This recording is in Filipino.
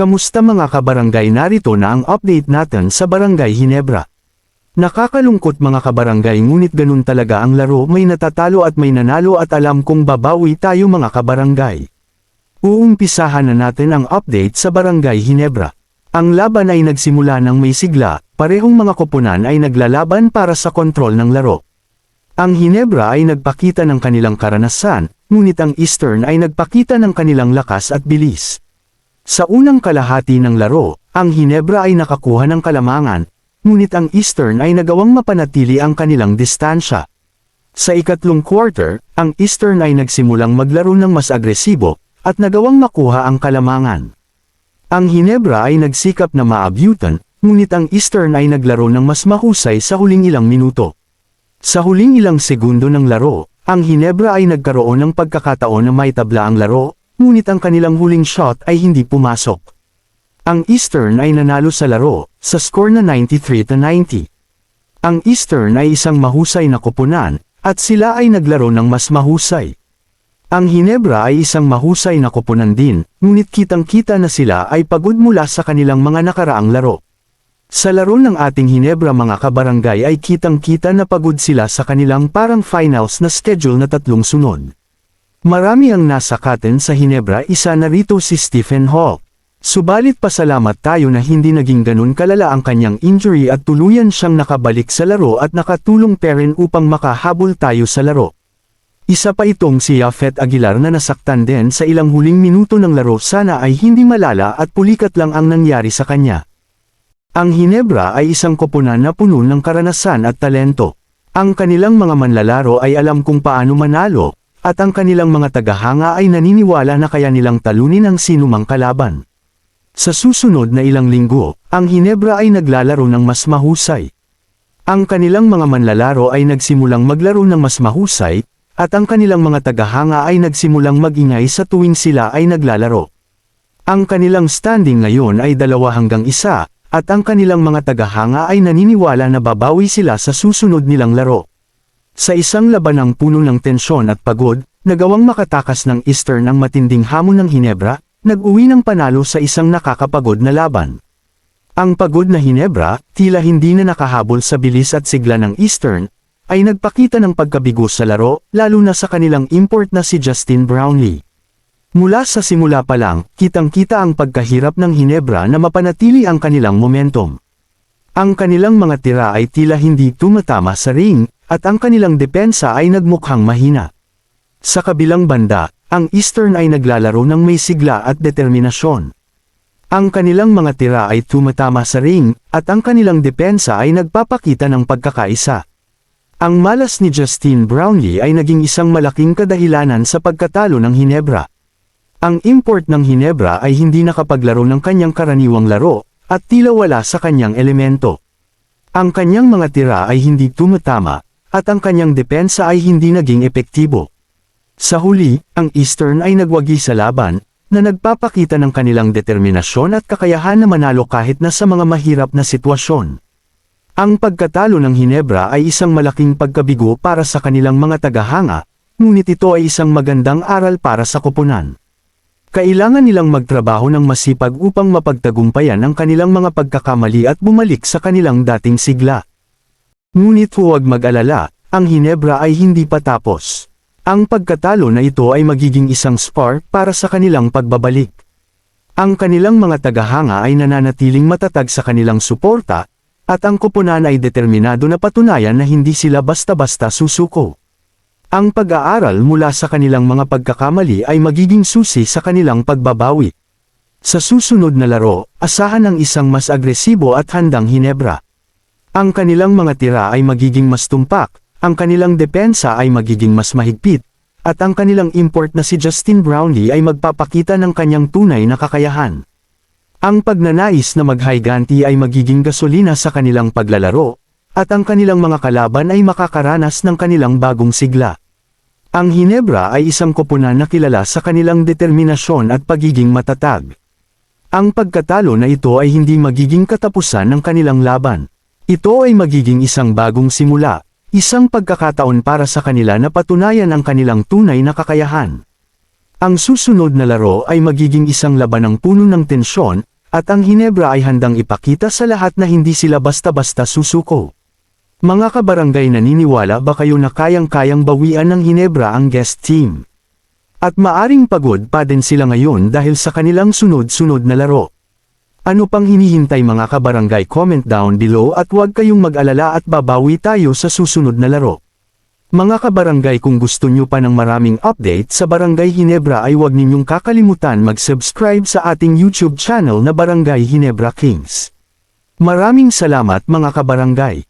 Kamusta mga kabarangay, narito na ang update natin sa Barangay Ginebra. Nakakalungkot mga kabarangay, ngunit ganun talaga ang laro, may natatalo at may nanalo at alam kong babawi tayo mga kabarangay. Uumpisahan na natin ang update sa Barangay Ginebra. Ang laban ay nagsimula ng may sigla, parehong mga koponan ay naglalaban para sa kontrol ng laro. Ang Ginebra ay nagpakita ng kanilang karanasan, ngunit ang Eastern ay nagpakita ng kanilang lakas at bilis. Sa unang kalahati ng laro, ang Ginebra ay nakakuha ng kalamangan, ngunit ang Eastern ay nagawang mapanatili ang kanilang distansya. Sa ikatlong quarter, ang Eastern ay nagsimulang maglaro ng mas agresibo, at nagawang makuha ang kalamangan. Ang Ginebra ay nagsikap na maabutan, ngunit ang Eastern ay naglaro ng mas mahusay sa huling ilang minuto. Sa huling ilang segundo ng laro, ang Ginebra ay nagkaroon ng pagkakataon na maitabla ang laro, ngunit ang kanilang huling shot ay hindi pumasok. Ang Eastern ay nanalo sa laro, sa score na 93-90. Ang Eastern ay isang mahusay na koponan, at sila ay naglaro ng mas mahusay. Ang Ginebra ay isang mahusay na koponan din, ngunit kitang-kita na sila ay pagod mula sa kanilang mga nakaraang laro. Sa laro ng ating Ginebra mga kabarangay ay kitang-kita na pagod sila sa kanilang parang finals na schedule na tatlong sunod. Marami ang nasakatin sa Ginebra, isa na rito si Stephen Hall. Subalit pasalamat tayo na hindi naging ganun kalala ang kanyang injury at tuluyan siyang nakabalik sa laro at nakatulong pa rin upang makahabol tayo sa laro. Isa pa itong si Yafet Aguilar na nasaktan din sa ilang huling minuto ng laro, sana ay hindi malala at pulikat lang ang nangyari sa kanya. Ang Ginebra ay isang koponan na puno ng karanasan at talento. Ang kanilang mga manlalaro ay alam kung paano manalo, at ang kanilang mga tagahanga ay naniniwala na kaya nilang talunin ang sinumang kalaban. Sa susunod na ilang linggo, ang Ginebra ay naglalaro ng mas mahusay. Ang kanilang mga manlalaro ay nagsimulang maglaro ng mas mahusay, at ang kanilang mga tagahanga ay nagsimulang magingay sa tuwing sila ay naglalaro. Ang kanilang standing ngayon ay 2-1, at ang kanilang mga tagahanga ay naniniwala na babawi sila sa susunod nilang laro. Sa isang labanang puno ng tensyon at pagod, nagawang makatakas ng Eastern ang matinding hamon ng Ginebra, nag-uwi ng panalo sa isang nakakapagod na laban. Ang pagod na Ginebra, tila hindi na nakahabol sa bilis at sigla ng Eastern, ay nagpakita ng pagkabigo sa laro, lalo na sa kanilang import na si Justin Brownlee. Mula sa simula pa lang, kitang-kita ang pagkahirap ng Ginebra na mapanatili ang kanilang momentum. Ang kanilang mga tira ay tila hindi tumatama sa ring, at ang kanilang depensa ay nagmukhang mahina. Sa kabilang banda, ang Eastern ay naglalaro ng may sigla at determinasyon. Ang kanilang mga tira ay tumatama sa ring, at ang kanilang depensa ay nagpapakita ng pagkakaisa. Ang malas ni Justin Brownlee ay naging isang malaking kadahilanan sa pagkatalo ng Ginebra. Ang import ng Ginebra ay hindi nakapaglaro ng kanyang karaniwang laro, at tila wala sa kanyang elemento. Ang kanyang mga tira ay hindi tumatama, at ang kanyang depensa ay hindi naging epektibo. Sa huli, ang Eastern ay nagwagi sa laban, na nagpapakita ng kanilang determinasyon at kakayahan na manalo kahit na sa mga mahirap na sitwasyon. Ang pagkatalo ng Ginebra ay isang malaking pagkabigo para sa kanilang mga tagahanga, ngunit ito ay isang magandang aral para sa koponan. Kailangan nilang magtrabaho ng masipag upang mapagtagumpayan ang kanilang mga pagkakamali at bumalik sa kanilang dating sigla. Ngunit huwag mag-alala, ang Ginebra ay hindi pa tapos. Ang pagkatalo na ito ay magiging isang spark para sa kanilang pagbabalik. Ang kanilang mga tagahanga ay nananatiling matatag sa kanilang suporta, at ang koponan ay determinado na patunayan na hindi sila basta-basta susuko. Ang pag-aaral mula sa kanilang mga pagkakamali ay magiging susi sa kanilang pagbabawi. Sa susunod na laro, asahan ang isang mas agresibo at handang Ginebra. Ang kanilang mga tira ay magiging mas tumpak, ang kanilang depensa ay magiging mas mahigpit, at ang kanilang import na si Justin Brownlee ay magpapakita ng kanyang tunay na kakayahan. Ang pagnanais na maghiganti ay magiging gasolina sa kanilang paglalaro, at ang kanilang mga kalaban ay makakaranas ng kanilang bagong sigla. Ang Ginebra ay isang koponan na kilala sa kanilang determinasyon at pagiging matatag. Ang pagkatalo na ito ay hindi magiging katapusan ng kanilang laban. Ito ay magiging isang bagong simula, isang pagkakataon para sa kanila na patunayan ang kanilang tunay na kakayahan. Ang susunod na laro ay magiging isang labanang puno ng tensyon, At ang Hinebra ay handang ipakita sa lahat na hindi sila basta-basta susuko. Mga kabarangay, naniniwala ba kayo na kayang-kayang bawian ng Hinebra ang guest team? At maaring pagod pa din sila ngayon dahil sa kanilang sunod-sunod na laro. Ano pang hinihintay mga kabarangay? Comment down below at huwag kayong mag-alala at babawi tayo sa susunod na laro. Mga kabarangay, kung gusto nyo pa ng maraming update sa Barangay Hinebra ay huwag ninyong kakalimutan mag-subscribe sa ating YouTube channel na Barangay Hinebra Kings. Maraming salamat mga kabarangay.